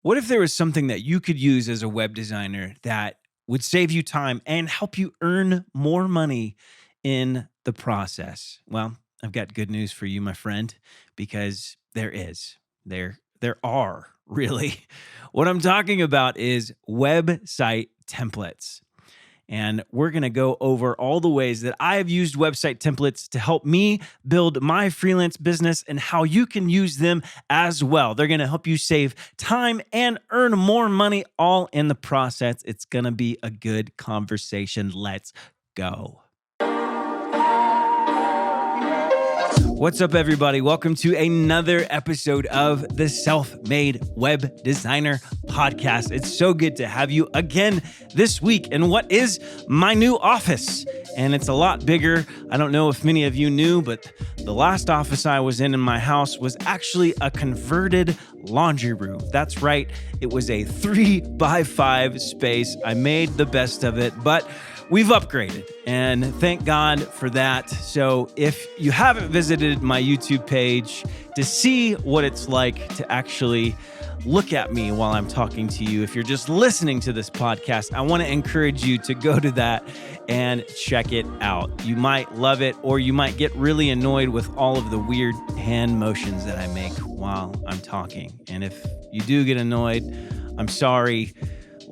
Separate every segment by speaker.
Speaker 1: What if there was something that you could use as a web designer that would save you time and help you earn more money in the process? Well, I've got good news for you, my friend, because there is. There are really. What I'm talking about is website templates. And we're going to go over all the ways that I have used website templates to help me build my freelance business and how you can use them as well. They're going to help you save time and earn more money all in the process. It's going to be a good conversation. Let's go. What's up, everybody? Welcome to another episode of the Self-Made Web Designer Podcast. It's so good to have you again this week in what is my new office. And it's a lot bigger. I don't know if many of you knew, but the last office I was in my house was actually a converted laundry room. That's right. It was a 3x5 space. I made the best of it, but we've upgraded, and thank God for that. So if you haven't visited my YouTube page to see what it's like to actually look at me while I'm talking to you, if you're just listening to this podcast, I want to encourage you to go to that and check it out. You might love it, or you might get really annoyed with all of the weird hand motions that I make while I'm talking. And if you do get annoyed, I'm sorry.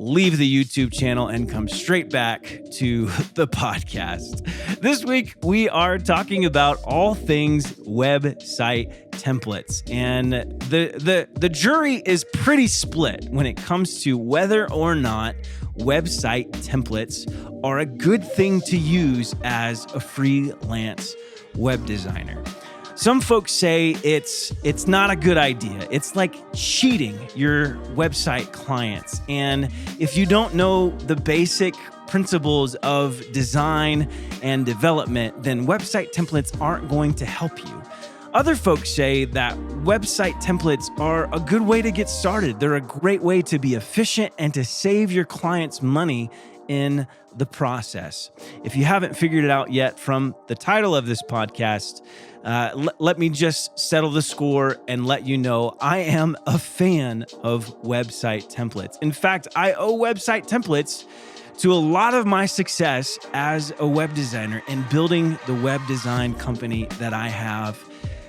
Speaker 1: Leave the YouTube channel and come straight back to the podcast. This week, we are talking about all things website templates. And the jury is pretty split when it comes to whether or not website templates are a good thing to use as a freelance web designer. Some folks say it's not a good idea. It's like cheating your website clients. And if you don't know the basic principles of design and development, then website templates aren't going to help you. Other folks say that website templates are a good way to get started. They're a great way to be efficient and to save your clients money in the process. If you haven't figured it out yet from the title of this podcast, let me just settle the score and let you know I am a fan of website templates. In fact, I owe website templates to a lot of my success as a web designer in building the web design company that I have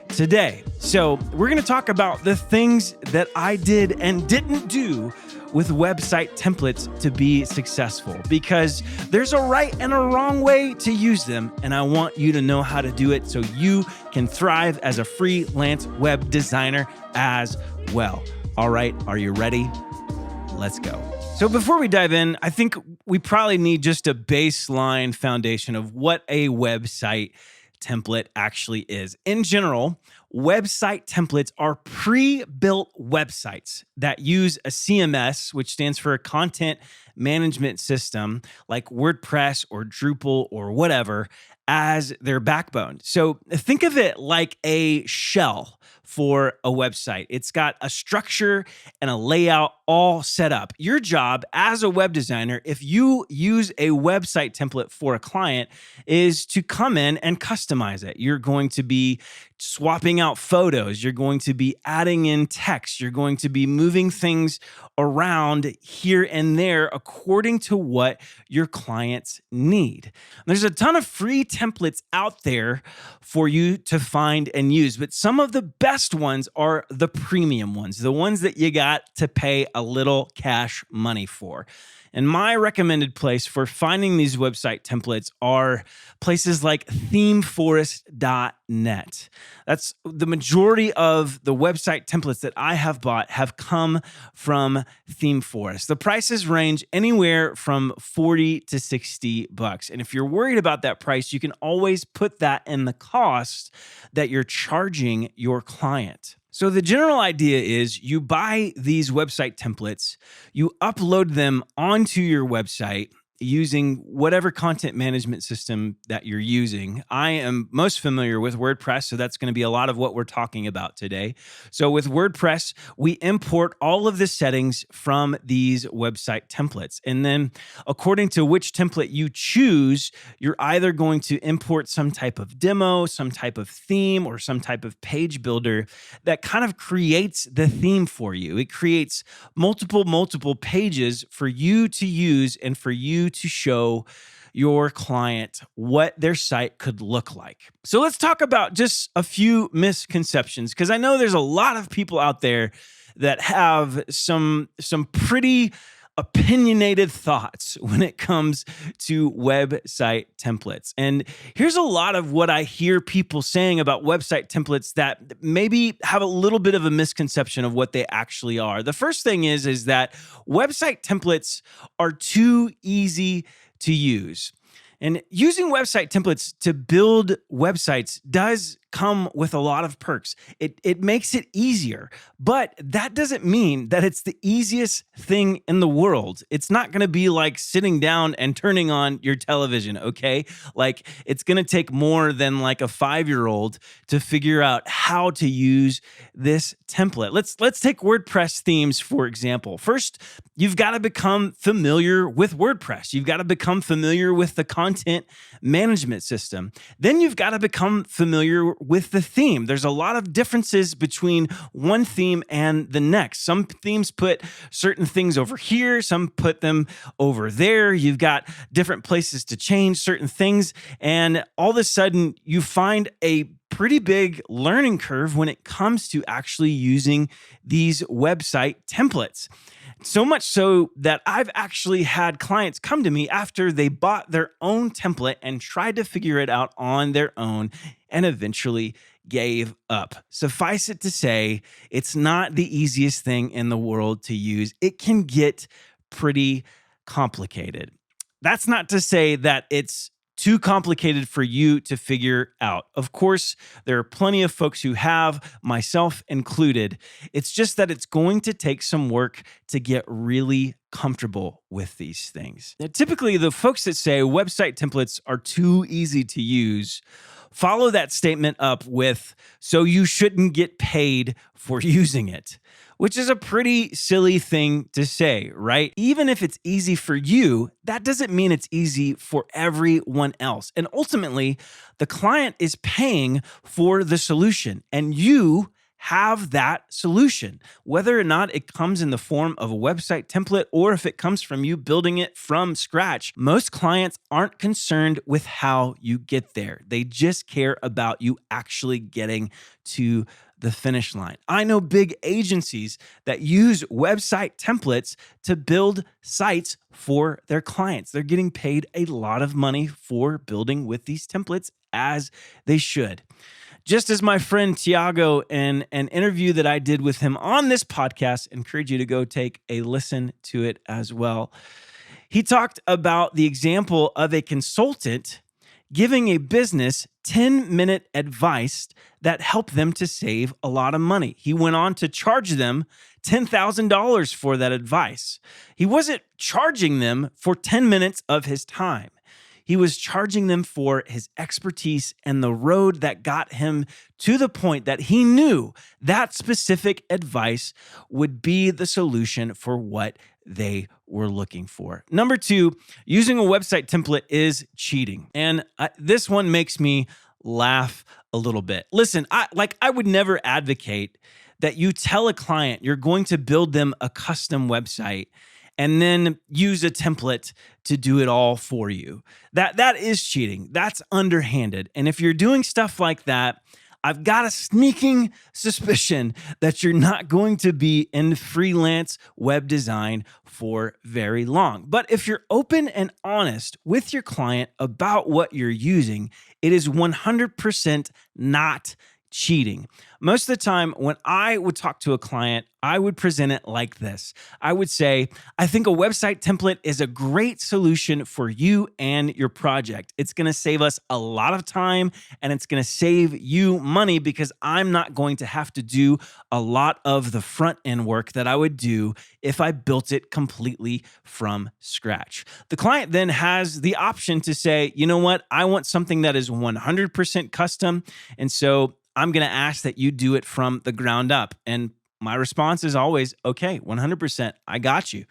Speaker 1: today. So we're going to talk about the things that I did and didn't do with website templates to be successful, because there's a right and a wrong way to use them, and I want you to know how to do it so you can thrive as a freelance web designer as well. All right, are you ready? Let's go. So before we dive in, I think we probably need just a baseline foundation of what a website template actually is. In general, website templates are pre-built websites that use a CMS, which stands for a content management system like WordPress or Drupal or whatever, as their backbone. So think of it like a shell for a website. It's got a structure and a layout all set up. Your job as a web designer, if you use a website template for a client, is to come in and customize it. You're going to be swapping out photos. You're going to be adding in text. You're going to be moving things around here and there according to what your clients need. There's a ton of free templates out there for you to find and use, but some of the best ones are the premium ones, the ones that you got to pay a little cash money for. And my recommended place for finding these website templates are places like themeforest.net. That's the majority of the website templates that I have bought have come from ThemeForest. The prices range anywhere from $40 to $60. And if you're worried about that price, you can always put that in the cost that you're charging your client. So the general idea is you buy these website templates, you upload them onto your website, using whatever content management system that you're using. I am most familiar with WordPress, so that's going to be a lot of what we're talking about today. So with WordPress, we import all of the settings from these website templates. And then according to which template you choose, you're either going to import some type of demo, some type of theme, or some type of page builder that kind of creates the theme for you. It creates multiple pages for you to use and for you to show your client what their site could look like. So let's talk about just a few misconceptions, because I know there's a lot of people out there that have some pretty opinionated thoughts when it comes to website templates. And here's a lot of what I hear people saying about website templates that maybe have a little bit of a misconception of what they actually are. The first thing is that website templates are too easy to use. And using website templates to build websites does come with a lot of perks. It makes it easier, but that doesn't mean that it's the easiest thing in the world. It's not going to be like sitting down and turning on your television, okay? Like, it's going to take more than like a 5-year-old to figure out how to use this template. Let's take WordPress themes, for example. First, you've got to become familiar with WordPress. You've got to become familiar with the content management system. Then you've got to become familiar with the theme. There's a lot of differences between one theme and the next. Some themes put certain things over here, some put them over there. You've got different places to change certain things, and all of a sudden you find a pretty big learning curve when it comes to actually using these website templates. So much so that I've actually had clients come to me after they bought their own template and tried to figure it out on their own and eventually gave up. Suffice it to say, it's not the easiest thing in the world to use. It can get pretty complicated. That's not to say that it's too complicated for you to figure out. Of course, there are plenty of folks who have, myself included. It's just that it's going to take some work to get really comfortable with these things. Now, typically, the folks that say website templates are too easy to use follow that statement up with, so you shouldn't get paid for using it, which is a pretty silly thing to say, right? Even if it's easy for you, that doesn't mean it's easy for everyone else. And ultimately, the client is paying for the solution, and you have that solution, whether or not it comes in the form of a website template or if it comes from you building it from scratch. Most clients aren't concerned with how you get there. They just care about you actually getting to the finish line. I know big agencies that use website templates to build sites for their clients. They're getting paid a lot of money for building with these templates, as they should. Just as my friend Tiago, in an interview that I did with him on this podcast, encourage you to go take a listen to it as well. He talked about the example of a consultant giving a business 10-minute advice that helped them to save a lot of money. He went on to charge them $10,000 for that advice. He wasn't charging them for 10 minutes of his time. He was charging them for his expertise and the road that got him to the point that he knew that specific advice would be the solution for what they were looking for. Number 2, using a website template is cheating. And this one makes me laugh a little bit. Listen, I would never advocate that you tell a client you're going to build them a custom website and then use a template to do it all for you. That is cheating. That's underhanded. And if you're doing stuff like that, I've got a sneaking suspicion that you're not going to be in freelance web design for very long. But if you're open and honest with your client about what you're using, it is 100% not cheating. Most of the time, when I would talk to a client, I would present it like this. I would say, I think a website template is a great solution for you and your project. It's going to save us a lot of time and it's going to save you money because I'm not going to have to do a lot of the front end work that I would do if I built it completely from scratch. The client then has the option to say, you know what, I want something that is 100% custom. And so I'm going to ask that you do it from the ground up. And my response is always, okay, 100%, I got you.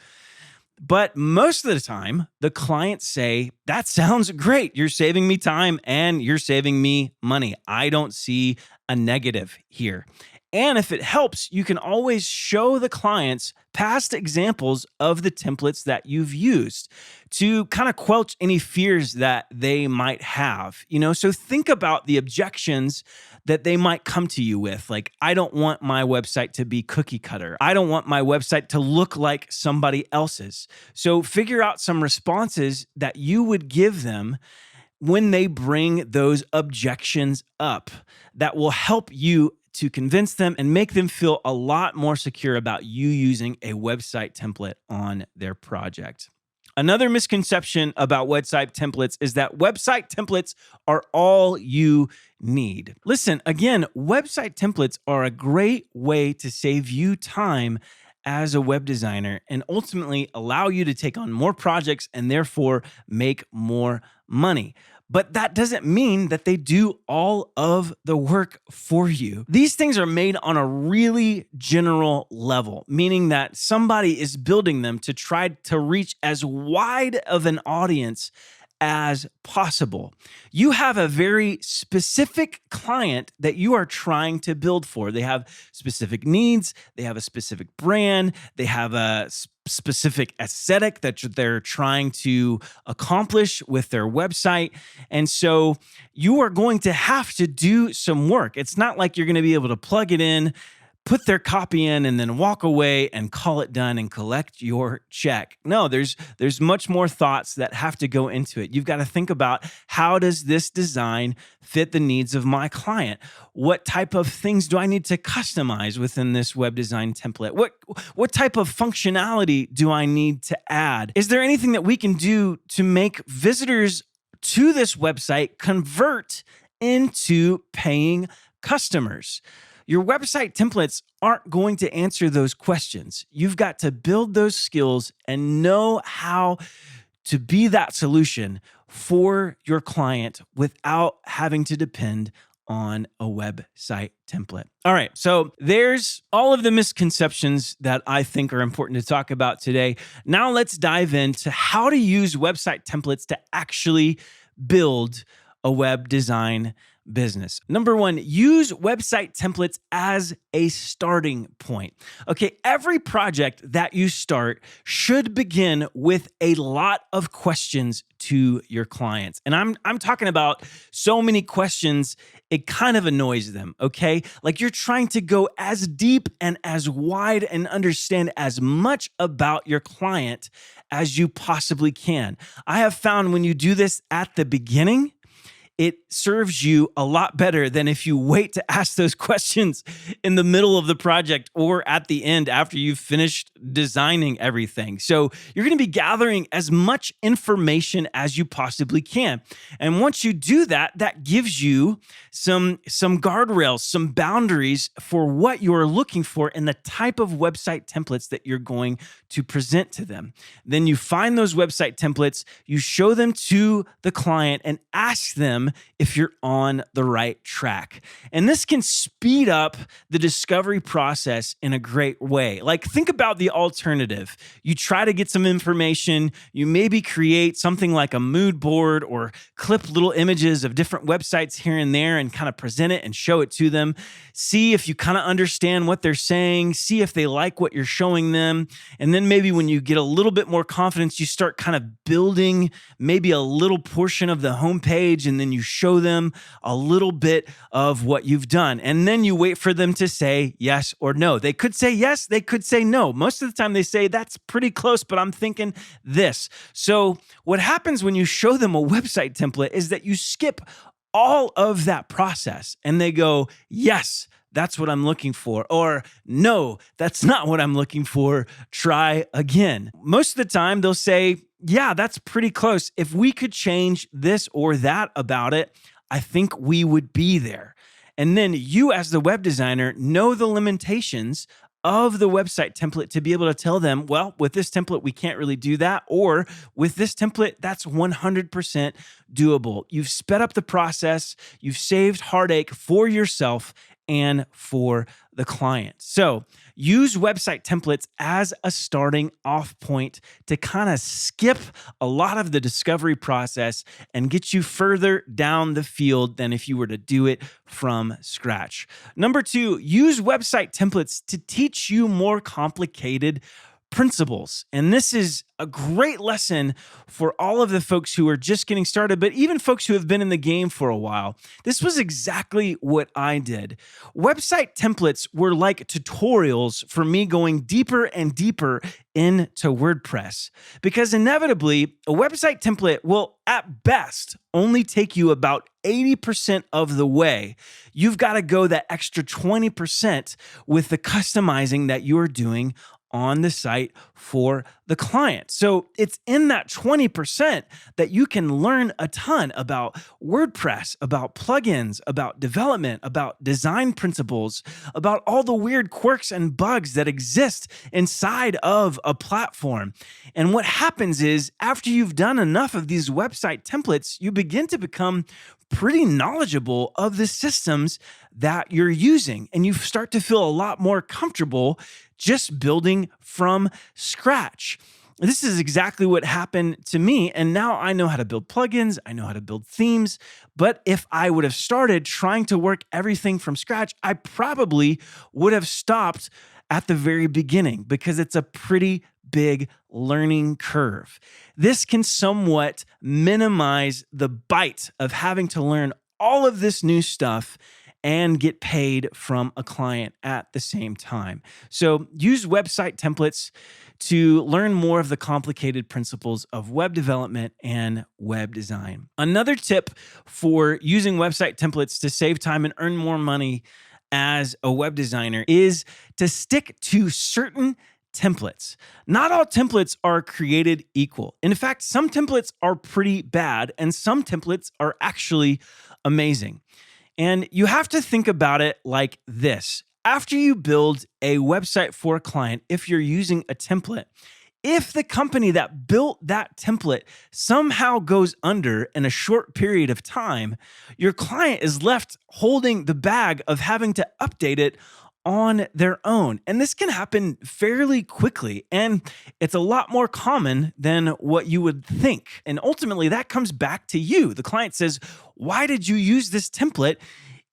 Speaker 1: But most of the time, the clients say, that sounds great. You're saving me time and you're saving me money. I don't see a negative here. And if it helps, you can always show the clients past examples of the templates that you've used to kind of quelch any fears that they might have. So think about the objections that they might come to you with. Like, I don't want my website to be cookie cutter. I don't want my website to look like somebody else's. So figure out some responses that you would give them when they bring those objections up that will help you to convince them and make them feel a lot more secure about you using a website template on their project. Another misconception about website templates is that website templates are all you need. Listen, again, website templates are a great way to save you time as a web designer and ultimately allow you to take on more projects and therefore make more money. But that doesn't mean that they do all of the work for you. These things are made on a really general level, meaning that somebody is building them to try to reach as wide of an audience as possible. You have a very specific client that you are trying to build for. They have specific needs, they have a specific brand, they have a specific aesthetic that they're trying to accomplish with their website. And so you are going to have to do some work. It's not like you're going to be able to plug it in, put their copy in, and then walk away and call it done and collect your check. No, there's much more thoughts that have to go into it. You've got to think about, how does this design fit the needs of my client? What type of things do I need to customize within this web design template? What type of functionality do I need to add? Is there anything that we can do to make visitors to this website convert into paying customers? Your website templates aren't going to answer those questions. You've got to build those skills and know how to be that solution for your client without having to depend on a website template. All right, so there's all of the misconceptions that I think are important to talk about today. Now let's dive into how to use website templates to actually build a web design business. Number one, use website templates as a starting point. Okay, every project that you start should begin with a lot of questions to your clients. And I'm talking about so many questions, it kind of annoys them, okay? Like, you're trying to go as deep and as wide and understand as much about your client as you possibly can. I have found when you do this at the beginning, it serves you a lot better than if you wait to ask those questions in the middle of the project or at the end after you've finished designing everything. So you're going to be gathering as much information as you possibly can. And once you do that, that gives you some guardrails, some boundaries for what you're looking for in the type of website templates that you're going to present to them. Then you find those website templates, you show them to the client and ask them if you're on the right track. And this can speed up the discovery process in a great way. Like, think about the alternative. You try to get some information, you maybe create something like a mood board or clip little images of different websites here and there and kind of present it and show it to them. See if you kind of understand what they're saying, see if they like what you're showing them. And then maybe when you get a little bit more confidence, you start kind of building maybe a little portion of the homepage, and then you show them a little bit of what you've done. And then you wait for them to say yes or no. They could say yes, they could say no. Most of the time they say, that's pretty close, but I'm thinking this. So what happens when you show them a website template is that you skip all of that process and they go, yes, that's what I'm looking for, or no, that's not what I'm looking for, try again. Most of the time they'll say, yeah, that's pretty close. If we could change this or that about it, I think we would be there. And then you, as the web designer, know the limitations of the website template to be able to tell them, well, with this template, we can't really do that. Or with this template, that's 100% doable. You've sped up the process. You've saved heartache for yourself and for the client. So use website templates as a starting off point to kind of skip a lot of the discovery process and get you further down the field than if you were to do it from scratch. Number 2, use website templates to teach you more complicated principles. And this is a great lesson for all of the folks who are just getting started, but even folks who have been in the game for a while. This was exactly what I did. Website templates were like tutorials for me going deeper and deeper into WordPress, because inevitably a website template will at best only take you about 80% of the way. You've got to go that extra 20% with the customizing that you're doing on the site for the client. So it's in that 20% that you can learn a ton about WordPress, about plugins, about development, about design principles, about all the weird quirks and bugs that exist inside of a platform. And what happens is, after you've done enough of these website templates, you begin to become pretty knowledgeable of the systems that you're using, and you start to feel a lot more comfortable just building from scratch. This is exactly what happened to me, and now I know how to build plugins, I know how to build themes, but if I would have started trying to work everything from scratch, I probably would have stopped at the very beginning, because it's a pretty big learning curve. This can somewhat minimize the bite of having to learn all of this new stuff and get paid from a client at the same time. So use website templates to learn more of the complicated principles of web development and web design. Another tip for using website templates to save time and earn more money as a web designer is to stick to certain templates. Not all templates are created equal. In fact, some templates are pretty bad and some templates are actually amazing. And you have to think about it like this. After you build a website for a client, if you're using a template, if the company that built that template somehow goes under in a short period of time, your client is left holding the bag of having to update it on their own. And this can happen fairly quickly, and it's a lot more common than what you would think. And ultimately, that comes back to you. The client says, why did you use this template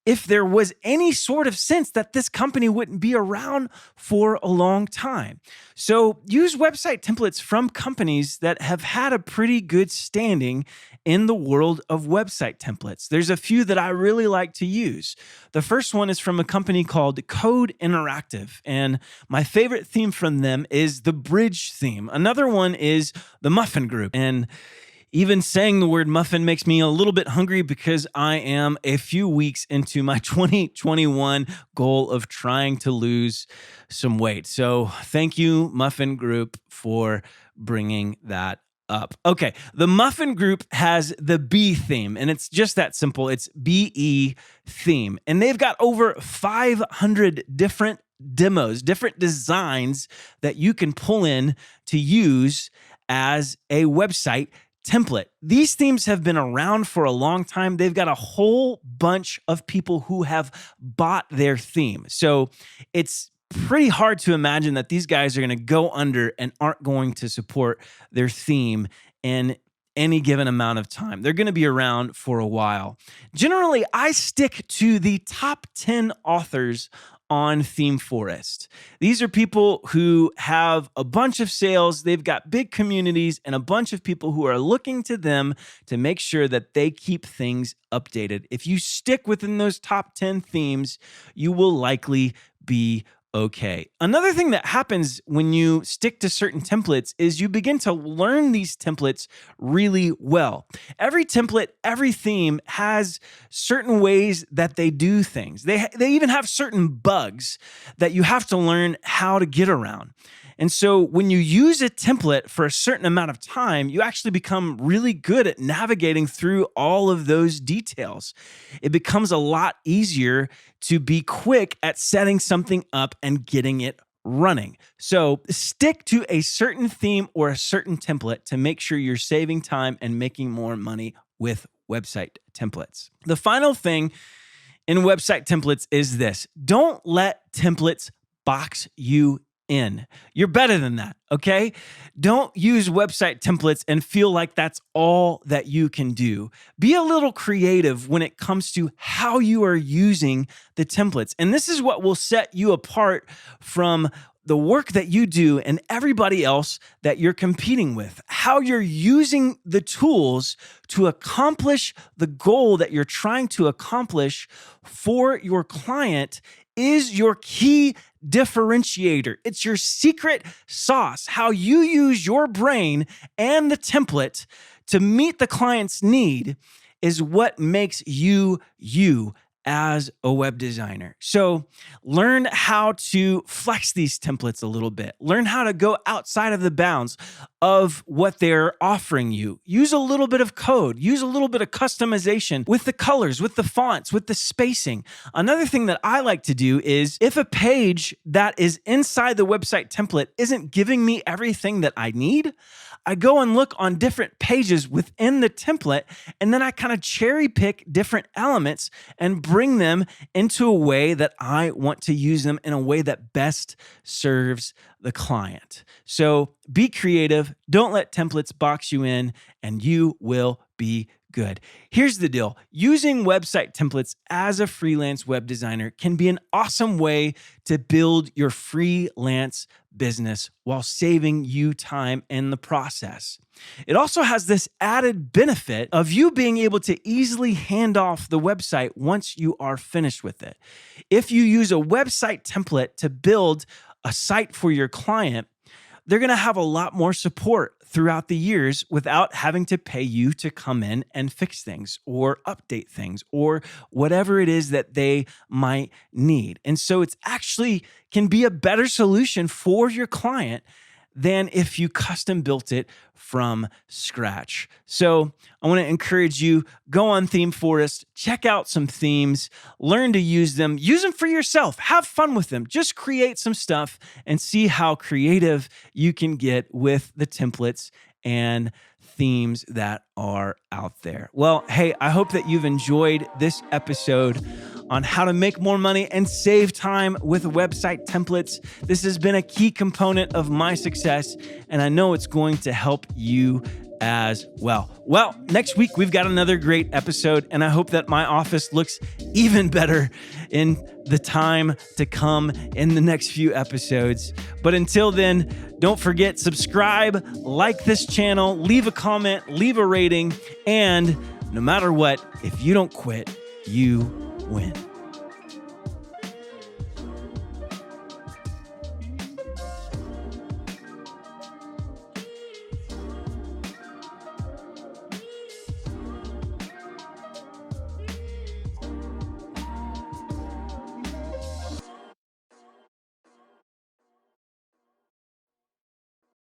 Speaker 1: if there was any sort of sense that this company wouldn't be around for a long time? So use website templates from companies that have had a pretty good standing in the world of website templates. There's a few that I really like to use. The first one is from a company called Code Interactive, and my favorite theme from them is the Bridge theme. Another one is the Muffin Group, and even saying the word muffin makes me a little bit hungry, because I am a few weeks into my 2021 goal of trying to lose some weight. So thank you, Muffin Group, for bringing that up. Okay, the Muffin Group has the B theme, and it's just that simple. It's BE theme, and they've got over 500 different demos, different designs that you can pull in to use as a website template. These themes have been around for a long time. They've got a whole bunch of people who have bought their theme. So it's pretty hard to imagine that these guys are going to go under and aren't going to support their theme in any given amount of time. They're going to be around for a while. Generally, I stick to the top 10 authors on ThemeForest. These are people who have a bunch of sales, they've got big communities, and a bunch of people who are looking to them to make sure that they keep things updated. If you stick within those top 10 themes, you will likely be okay. Another thing that happens when you stick to certain templates is you begin to learn these templates really well. Every template, every theme has certain ways that they do things. They even have certain bugs that you have to learn how to get around. And so when you use a template for a certain amount of time, you actually become really good at navigating through all of those details. It becomes a lot easier to be quick at setting something up and getting it running. So stick to a certain theme or a certain template to make sure you're saving time and making more money with website templates. The final thing in website templates is this: don't let templates box you in. You're better than that, okay? Don't use website templates and feel like that's all that you can do. Be a little creative when it comes to how you are using the templates. And this is what will set you apart from the work that you do and everybody else that you're competing with. How you're using the tools to accomplish the goal that you're trying to accomplish for your client is your key differentiator. It's your secret sauce. How you use your brain and the template to meet the client's need is what makes you you as a web designer. So learn how to flex these templates a little bit. Learn how to go outside of the bounds of what they're offering you. Use a little bit of code. Use a little bit of customization with the colors, with the fonts, with the spacing. Another thing that I like to do is if a page that is inside the website template isn't giving me everything that I need, I go and look on different pages within the template, and then I kind of cherry pick different elements and bring them into a way that I want to use them in a way that best serves the client. So be creative. Don't let templates box you in, and you will be good. Here's the deal. Using website templates as a freelance web designer can be an awesome way to build your freelance business while saving you time in the process. It also has this added benefit of you being able to easily hand off the website once you are finished with it. If you use a website template to build a site for your client, they're going to have a lot more support throughout the years without having to pay you to come in and fix things or update things or whatever it is that they might need. And so it's actually can be a better solution for your client than if you custom built it from scratch. So I want to encourage you, go on Theme Forest, check out some themes, learn to use them for yourself, have fun with them, just create some stuff and see how creative you can get with the templates and themes that are out there. Well, hey, I hope that you've enjoyed this episode on how to make more money and save time with website templates. This has been a key component of my success, and I know it's going to help you as well. Well, next week we've got another great episode, and I hope that my office looks even better in the time to come in the next few episodes. But until then, don't forget, subscribe, like this channel, leave a comment, leave a rating, and no matter what, if you don't quit, you win.